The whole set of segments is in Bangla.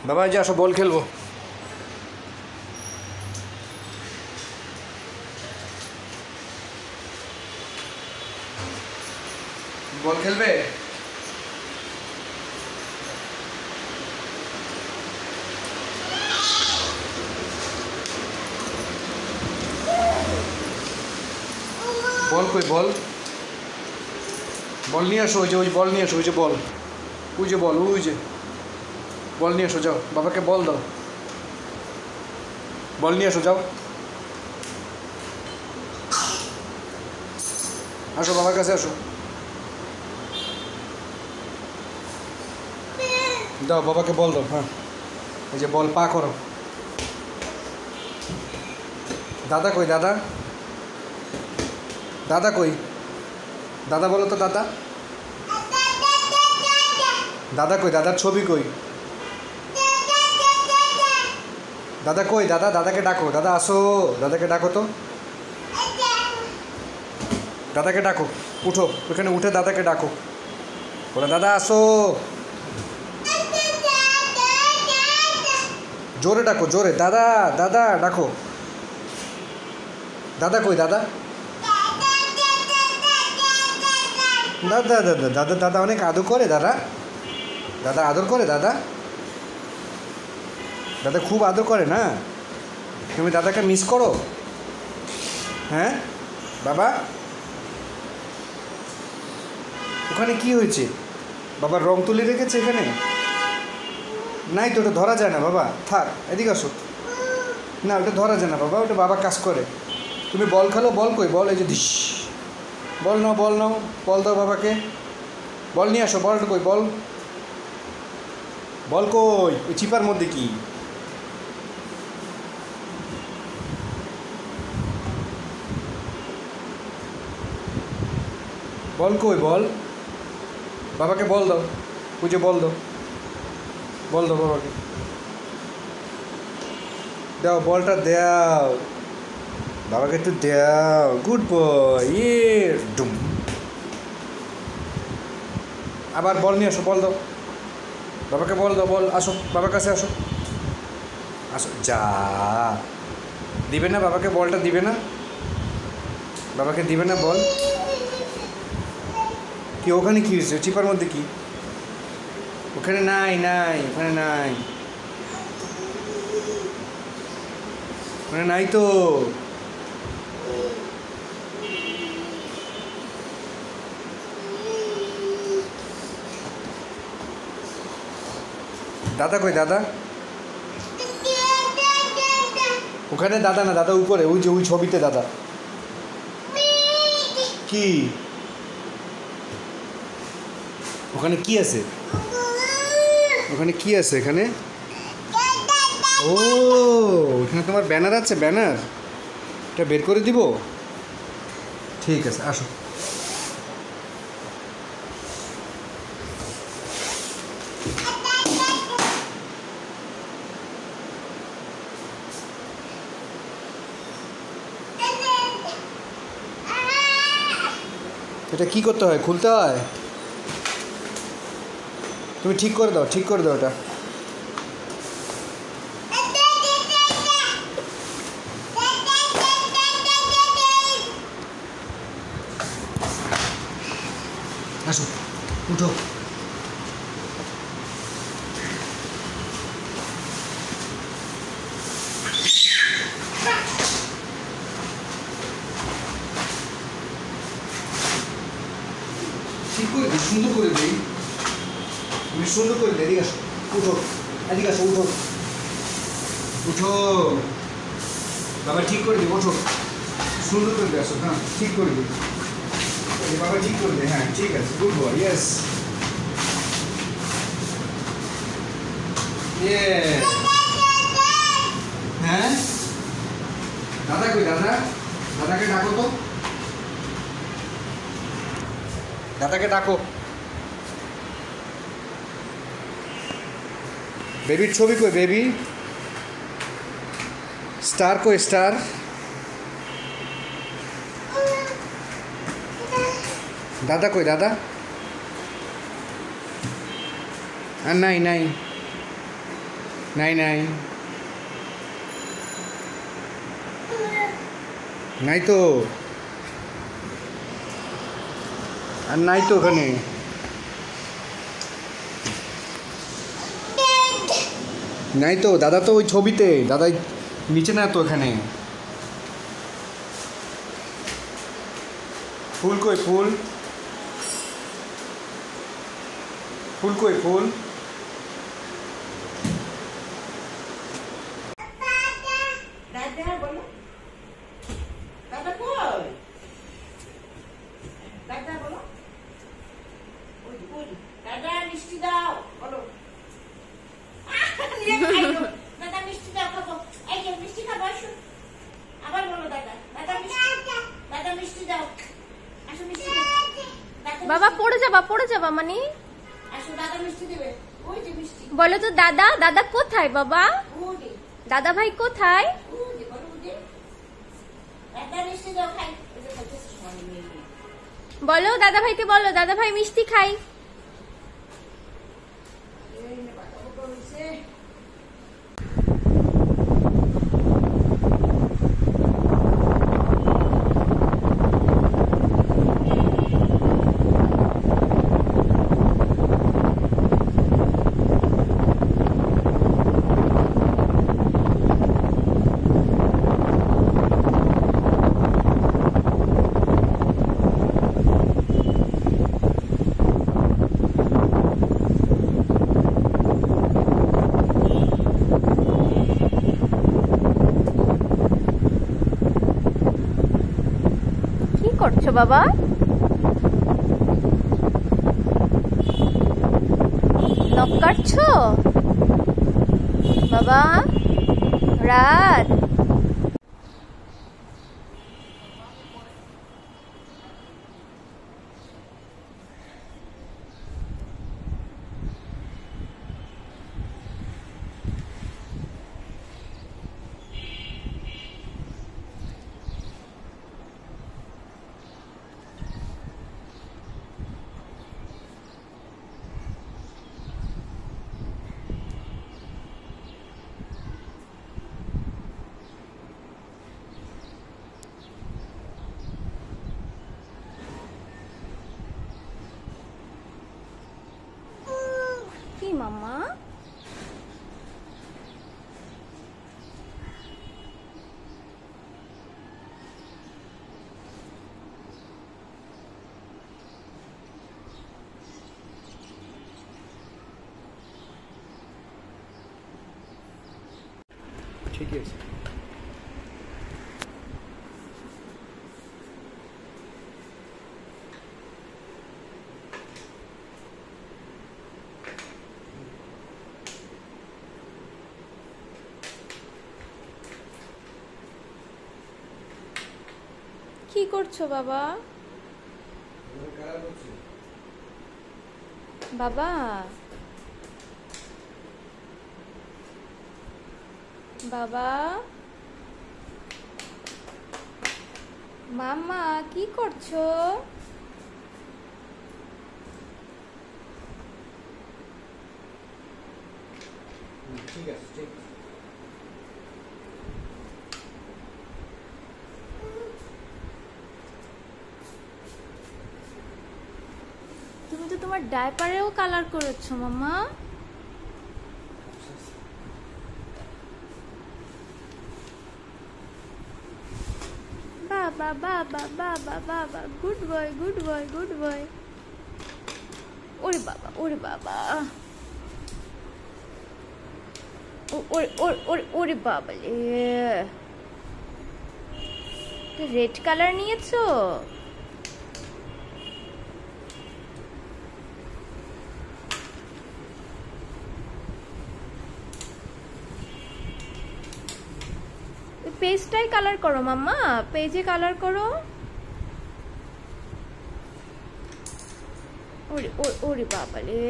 বাবা যে আসো বল খেলবো। বল খেলবে? বল কই বল? বল নিয়ে আসো, ওই যে বল নিয়ে আসো, ওই যে বল, ওই যে বল, ওই যে বল নিয়ে আসো, যাও বাবাকে বল দাও, বল নিয়ে আসো, যাও আসো বাবার কাছে আসো, দাও বাবাকে বল দাও। হ্যাঁ এই যে বল পা করো। দাদা কই দাদা? দাদা কই? দাদা বলো তো দাদা। দাদা কই? দাদার ছবি কই? দাদা কই? দাদা, দাদাকে ডাকো, দাদা আসো, দাদাকে ডাকো তো, দাদাকে ডাকো, উঠো ওখানে, উঠে দাদাকে ডাকো, বলো দাদা আসো, জোরে ডাকো, জোরে, দাদা দাদা ডাকো। দাদা কই? দাদা, দাদা দাদা দাদা দাদা অনেক আদর করে, দাদা দাদা আদর করে, দাদা দাদা খুব আদর করে না? তুমি দাদাকে মিস করো? হ্যাঁ বাবা, ওখানে কি হয়েছে? বাবার রং তুলি রেখেছে এখানে? নাই তো, ওটা ধরা যায় না বাবা, থাক, এদিকে আসো। না ওটা ধরা যায় না বাবা, ওটা বাবা কাজ করে। তুমি বল খেলো, বল কই বল? এই যে দিস, বল নাও, বল নাও, বল দাও বাবাকে, বল নিয়ে আসো, বলটা কই বল? বল কই? ওই চিপার মধ্যে কি? বল কই বল? বাবাকে বল দাও, ওই যে বল দাও, বল দাও বাবাকে, দাও বলটা দাও বাবাকে, একটু দাও, গুড বয়, ডুম। আবার বল নিয়ে আসো, বল দাও বাবাকে, বল দাও, বল আসো বাবার কাছে আসো, আসো, যা দিবে না বাবাকে, বলটা দিবে না বাবাকে, দিবে না বল? কি ওখানে কি হয়েছে? চিপার মধ্যে কি? ওখানে নাই, নাই ওখানে নাই, ওখানে নাই তো। দাদা কই? দাদা ওখানে দাদা না, দাদা উপরে, ওই যে ওই ছবিতে দাদা। কি ওখানে কি আছে? ওখানে কি আছে? এখানে ও, ওখানে তোমার ব্যানার আছে, ব্যানার, এটা বের করে দিব। ঠিক আছে আসো। এটা কি করতে হয়? খুলতে হয়? তুমি ঠিক করে দাও, ঠিক করে দাও এটা। আসো উঠো, ঠিক করে দিই, সুন্দর করে দিই, তুমি সুন্দর করে দিই, এদিকে আসো, উঠো, এদিকে আসো, উঠো, উঠো বাবা, ঠিক করে দিই, ওঠো, সুন্দর করে দিয়ে আসো, হ্যাঁ ঠিক করে দিই, বাবা ঠিক করে দিই, হ্যাঁ ঠিক আছে, গুড বয়, ইয়েস, হ্যাঁ দাদা কই? দাদা, দাদাকে ডাকো তো, দাদাকে ডাকো। বেবির ছবি কই? বেবি স্টার কই? স্টার দাদা কই? দাদা আর নাই, নাই নাই নাই নাই তো, আর নাই তো ওখানে। নাই তো, দাদা তো ওই ছবিতে, দাদা নিচে না তো এখানে। ফুল কই ফুল? ফুল কই ফুল? বাবা পড়ে যাবা মানে বলো তো। দাদা দাদা কোথায় বাবা? দাদা ভাই কোথায়? বলো দাদা ভাইকে, বলো দাদা ভাই মিষ্টি খাই। কি করছো বাবা? নখ কাটছো বাবা? রাত কি মামা? ঠিকই আছে। কি করছো বাবা? বাবা বাবা মাম্মা কি করছো? ঠিক আছে, ঠিক আছে। তুমি তো তোমার ডায়পারেও কালার করেছো মাম্মা। বাবা বাবা বাবা বাবা, good boy good boy good boy. ওরে বাবা ওরে বাবা, ওরে বাবা রে, রেড কালার নিয়েছো? পেজটাই কালার করো মাম্মা, পেজে কালার করো। ওরে ওরে বাবা রে,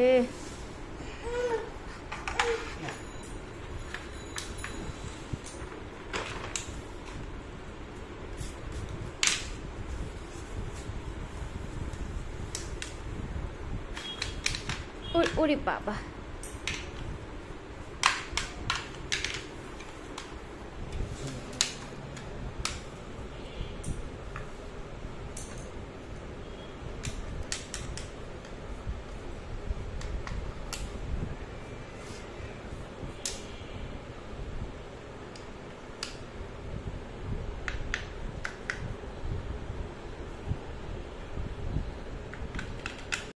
ওরে বাবা।